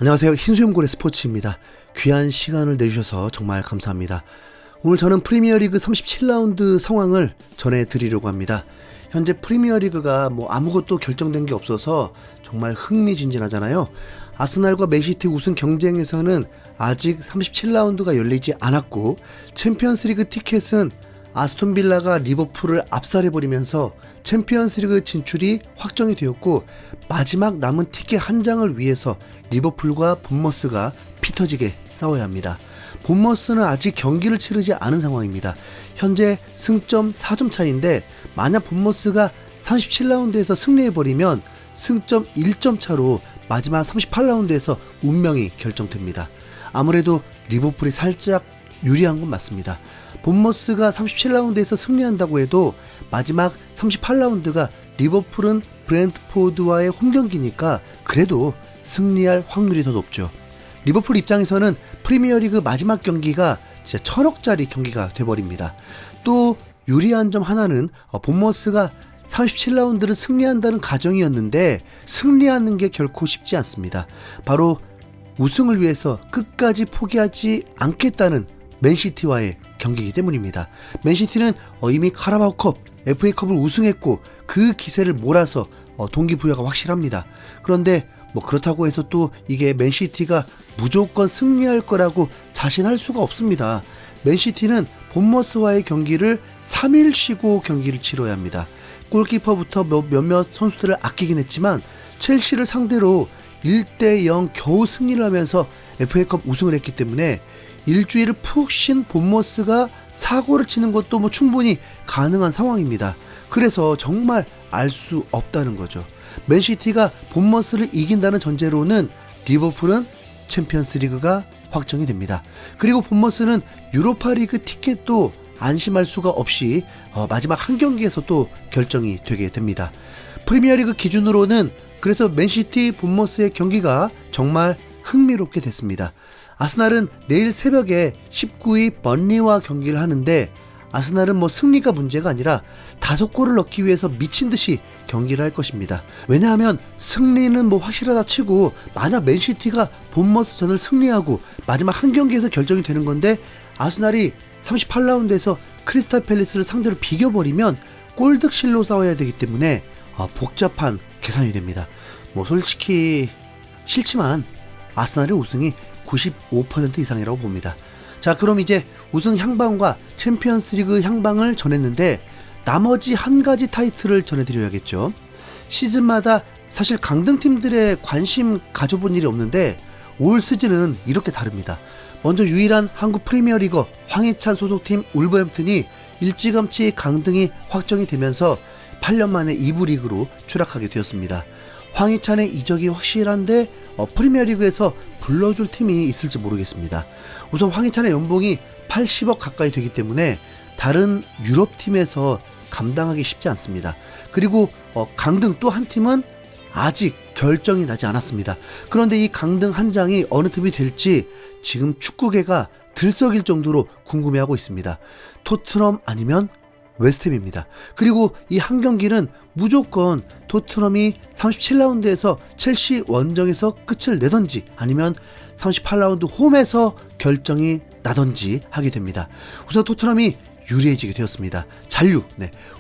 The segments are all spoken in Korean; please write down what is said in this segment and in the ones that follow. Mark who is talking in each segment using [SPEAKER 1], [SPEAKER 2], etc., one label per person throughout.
[SPEAKER 1] 안녕하세요. 흰수염고래 스포츠입니다. 귀한 시간을 내주셔서 정말 감사합니다. 오늘 저는 프리미어리그 37라운드 상황을 전해드리려고 합니다. 현재 프리미어리그가 아무것도 결정된 게 없어서 정말 흥미진진하잖아요. 아스날과 맨시티 우승 경쟁에서는 아직 37라운드가 열리지 않았고, 챔피언스리그 티켓은 아스톤빌라가 리버풀을 압살해버리면서 챔피언스리그 진출이 확정이 되었고, 마지막 남은 티켓 한 장을 위해서 리버풀과 본머스가 피터지게 싸워야 합니다. 본머스는 아직 경기를 치르지 않은 상황입니다. 현재 승점 4점 차인데, 만약 본머스가 37라운드에서 승리해버리면 승점 1점 차로 마지막 38라운드에서 운명이 결정됩니다. 아무래도 리버풀이 살짝 유리한 건 맞습니다. 본머스가 37라운드에서 승리한다고 해도 마지막 38라운드가 리버풀은 브랜트포드와의 홈경기니까 그래도 승리할 확률이 더 높죠. 리버풀 입장에서는 프리미어리그 마지막 경기가 진짜 1000억짜리 경기가 돼버립니다. 또 유리한 점 하나는 본머스가 37라운드를 승리한다는 가정이었는데, 승리하는 게 결코 쉽지 않습니다. 바로 우승을 위해서 끝까지 포기하지 않겠다는 맨시티와의 경기이기 때문입니다. 맨시티는 이미 카라바오컵, FA컵을 우승했고 그 기세를 몰아서 동기부여가 확실합니다. 그런데 그렇다고 해서 또 이게 맨시티가 무조건 승리할 거라고 자신할 수가 없습니다. 맨시티는 본머스와의 경기를 3일 쉬고 경기를 치러야 합니다. 골키퍼부터 몇몇 선수들을 아끼긴 했지만 첼시를 상대로 1대0 겨우 승리를 하면서 FA컵 우승을 했기 때문에 일주일을 푹 쉰 본머스가 사고를 치는 것도 충분히 가능한 상황입니다. 그래서 정말 알 수 없다는 거죠. 맨시티가 본머스를 이긴다는 전제로는 리버풀은 챔피언스리그가 확정이 됩니다. 그리고 본머스는 유로파리그 티켓도 안심할 수가 없이 마지막 한 경기에서 또 결정이 되게 됩니다. 프리미어리그 기준으로는 그래서 맨시티 본머스의 경기가 정말 흥미롭게 됐습니다. 아스날은 내일 새벽에 19위 번리와 경기를 하는데, 아스날은 승리가 문제가 아니라 5골을 넣기 위해서 미친듯이 경기를 할 것입니다. 왜냐하면 승리는 확실하다 치고, 만약 맨시티가 본머스전을 승리하고 마지막 한 경기에서 결정이 되는 건데, 아스날이 38라운드에서 크리스탈 팰리스를 상대로 비겨버리면 골득실로 싸워야 되기 때문에 복잡한 계산이 됩니다. 솔직히 싫지만 아스날의 우승이 95% 이상이라고 봅니다. 자, 그럼 이제 우승 향방과 챔피언스리그 향방을 전했는데, 나머지 한 가지 타이틀을 전해드려야겠죠. 시즌마다 사실 강등팀들의 관심 가져본 일이 없는데 올 시즌은 이렇게 다릅니다. 먼저 유일한 한국 프리미어리거 황희찬 소속팀 울버햄튼이 일찌감치 강등이 확정이 되면서 8년 만에 2부 리그로 추락하게 되었습니다. 황희찬의 이적이 확실한데 프리미어리그에서 불러줄 팀이 있을지 모르겠습니다. 우선 황희찬의 연봉이 80억 가까이 되기 때문에 다른 유럽팀에서 감당하기 쉽지 않습니다. 그리고 강등 또 한 팀은 아직 결정이 나지 않았습니다. 그런데 이 강등 한 장이 어느 팀이 될지 지금 축구계가 들썩일 정도로 궁금해하고 있습니다. 토트넘 아니면 웨스트햄입니다. 그리고 이 한 경기는 무조건 토트넘이 37라운드에서 첼시 원정에서 끝을 내던지 아니면 38라운드 홈에서 결정이 나던지 하게 됩니다. 우선 토트넘이 유리해지게 되었습니다. 잔류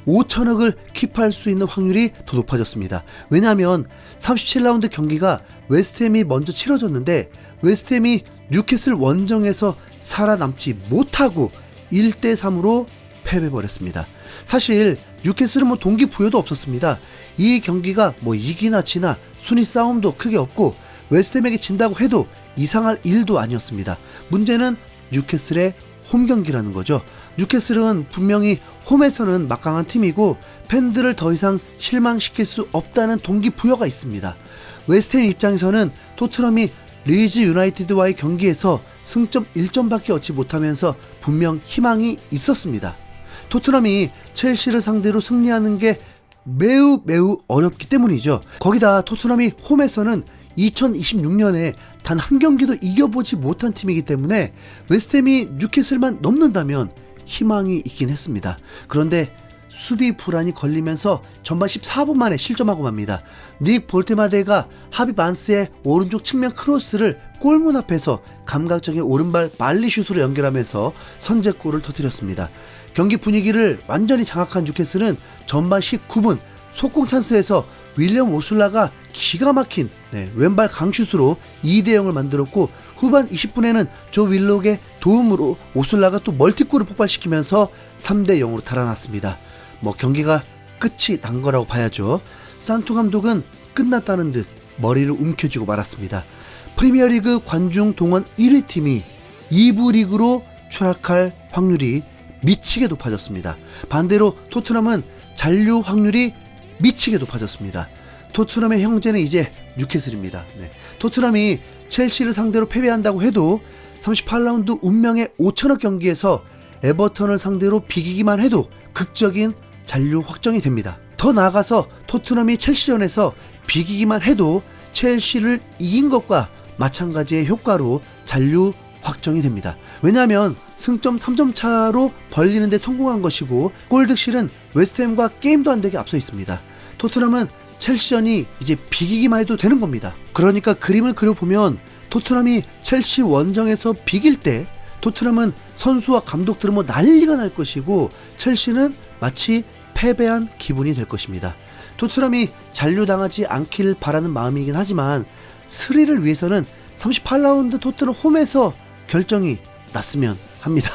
[SPEAKER 1] 5천억을 킵할 수 있는 확률이 더 높아졌습니다. 왜냐하면 37라운드 경기가 웨스트햄이 먼저 치러졌는데, 웨스트햄이 뉴캐슬 원정에서 살아남지 못하고 1대3으로 패배버렸습니다. 사실 뉴캐슬은 동기부여도 없었습니다. 이 경기가 이기나 지나 순위 싸움도 크게 없고 웨스트햄에게 진다고 해도 이상할 일도 아니었습니다. 문제는 뉴캐슬의 홈 경기라는 거죠. 뉴캐슬은 분명히 홈에서는 막강한 팀이고 팬들을 더 이상 실망시킬 수 없다는 동기부여가 있습니다. 웨스트햄 입장에서는 토트넘이 리즈 유나이티드와의 경기에서 승점 1점밖에 얻지 못하면서 분명 희망이 있었습니다. 토트넘이 첼시를 상대로 승리하는 게 매우 어렵기 때문이죠. 거기다 토트넘이 홈에서는 2026년에 단 한 경기도 이겨보지 못한 팀이기 때문에 웨스트햄이 뉴캐슬만 넘는다면 희망이 있긴 했습니다. 그런데 수비 불안이 걸리면서 전반 14분 만에 실점하고 맙니다. 닉 볼테마데가 하비 반스의 오른쪽 측면 크로스를 골문 앞에서 감각적인 오른발 말리슛으로 연결하면서 선제골을 터뜨렸습니다. 경기 분위기를 완전히 장악한 뉴캐슬은 전반 19분 속공 찬스에서 윌리엄 오슬라가 기가 막힌 왼발 강슛으로 2대0을 만들었고, 후반 20분에는 조 윌록의 도움으로 오슬라가 또 멀티골을 폭발시키면서 3대0으로 달아났습니다. 경기가 끝이 난 거라고 봐야죠. 산투 감독은 끝났다는 듯 머리를 움켜쥐고 말았습니다. 프리미어리그 관중 동원 1위 팀이 2부 리그로 추락할 확률이 미치게 높아졌습니다. 반대로 토트넘은 잔류 확률이 미치게 높아졌습니다. 토트넘의 형제는 이제 뉴캐슬입니다. 토트넘이 첼시를 상대로 패배한다고 해도 38라운드 운명의 5천억 경기에서 에버턴을 상대로 비기기만 해도 극적인 잔류 확정이 됩니다. 더 나아가서 토트넘이 첼시전에서 비기기만 해도 첼시를 이긴 것과 마찬가지의 효과로 잔류 확정이 됩니다. 왜냐하면 승점 3점 차로 벌리는 데 성공한 것이고, 골득실은 웨스트햄과 게임도 안 되게 앞서 있습니다. 토트넘은 첼시전이 이제 비기기만 해도 되는 겁니다. 그러니까 그림을 그려보면 토트넘이 첼시 원정에서 비길 때 토트넘은 선수와 감독들은 난리가 날 것이고, 첼시는 마치 패배한 기분이 될 것입니다. 토트넘이 잔류당하지 않길 바라는 마음이긴 하지만 스릴을 위해서는 38라운드 토트넘 홈에서 결정이 났으면 합니다.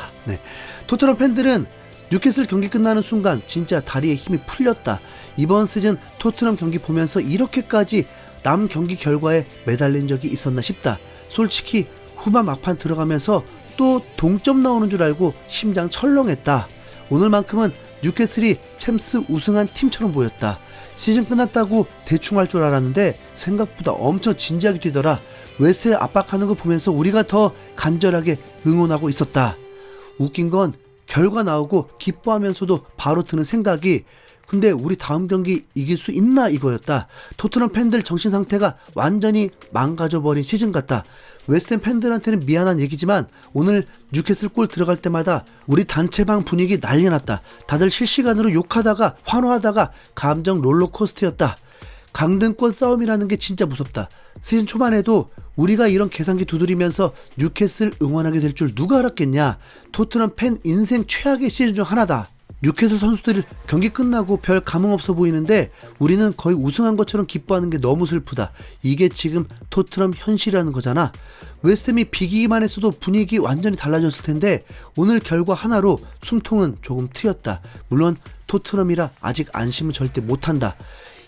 [SPEAKER 1] 토트넘 팬들은 뉴캐슬 경기 끝나는 순간 진짜 다리에 힘이 풀렸다. 이번 시즌 토트넘 경기 보면서 이렇게까지 남 경기 결과에 매달린 적이 있었나 싶다. 솔직히 후반 막판 들어가면서 또 동점 나오는 줄 알고 심장 철렁했다. 오늘만큼은 뉴캐슬이 챔스 우승한 팀처럼 보였다. 시즌 끝났다고 대충 할 줄 알았는데 생각보다 엄청 진지하게 뛰더라. 웨스트를 압박하는 거 보면서 우리가 더 간절하게 응원하고 있었다. 웃긴 건 결과 나오고 기뻐하면서도 바로 드는 생각이, 근데 우리 다음 경기 이길 수 있나 이거였다. 토트넘 팬들 정신 상태가 완전히 망가져버린 시즌 같다. 웨스트햄 팬들한테는 미안한 얘기지만 오늘 뉴캐슬 골 들어갈 때마다 우리 단체방 분위기 난리 났다. 다들 실시간으로 욕하다가 환호하다가 감정 롤러코스터였다. 강등권 싸움이라는 게 진짜 무섭다. 시즌 초반에도 우리가 이런 계산기 두드리면서 뉴캐슬 응원하게 될 줄 누가 알았겠냐. 토트넘 팬 인생 최악의 시즌 중 하나다. 뉴캐슬 선수들이 경기 끝나고 별 감흥 없어 보이는데 우리는 거의 우승한 것처럼 기뻐하는 게 너무 슬프다. 이게 지금 토트넘 현실이라는 거잖아. 웨스트햄이 비기기만 했어도 분위기 완전히 달라졌을 텐데 오늘 결과 하나로 숨통은 조금 트였다. 물론 토트넘이라 아직 안심은 절대 못한다.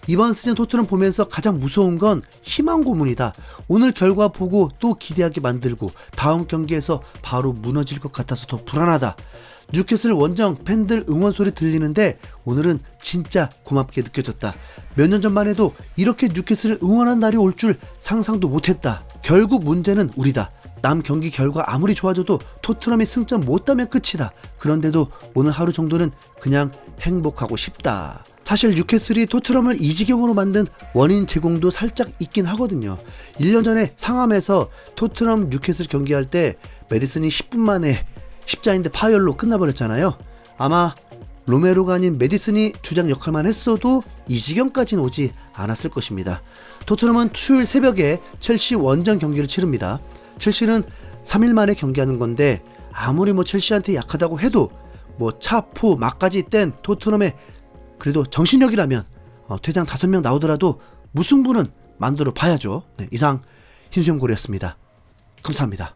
[SPEAKER 1] 이번 시즌 토트넘 보면서 가장 무서운 건 희망 고문이다. 오늘 결과 보고 또 기대하게 만들고 다음 경기에서 바로 무너질 것 같아서 더 불안하다. 뉴캐슬 원정 팬들 응원 소리 들리는데 오늘은 진짜 고맙게 느껴졌다. 몇 년 전만 해도 이렇게 뉴캐슬을 응원한 날이 올 줄 상상도 못했다. 결국 문제는 우리다. 남 경기 결과 아무리 좋아져도 토트넘이 승점 못 따면 끝이다. 그런데도 오늘 하루 정도는 그냥 행복하고 싶다. 사실 뉴캐슬이 토트넘을 이 지경으로 만든 원인 제공도 살짝 있긴 하거든요. 1년 전에 상암에서 토트넘 뉴캐슬 경기할 때 메디슨이 10분 만에 십자인대 파열로 끝나버렸잖아요. 아마 로메로가 아닌 메디슨이 주장 역할만 했어도 이 지경까지는 오지 않았을 것입니다. 토트넘은 수요일 새벽에 첼시 원정 경기를 치릅니다. 첼시는 3일 만에 경기하는 건데 아무리 첼시한테 약하다고 해도 차포 막까지 뗀 토트넘의 그래도 정신력이라면 퇴장 5명 나오더라도 무승부는 만들어 봐야죠. 이상 흰수염고래였습니다. 감사합니다.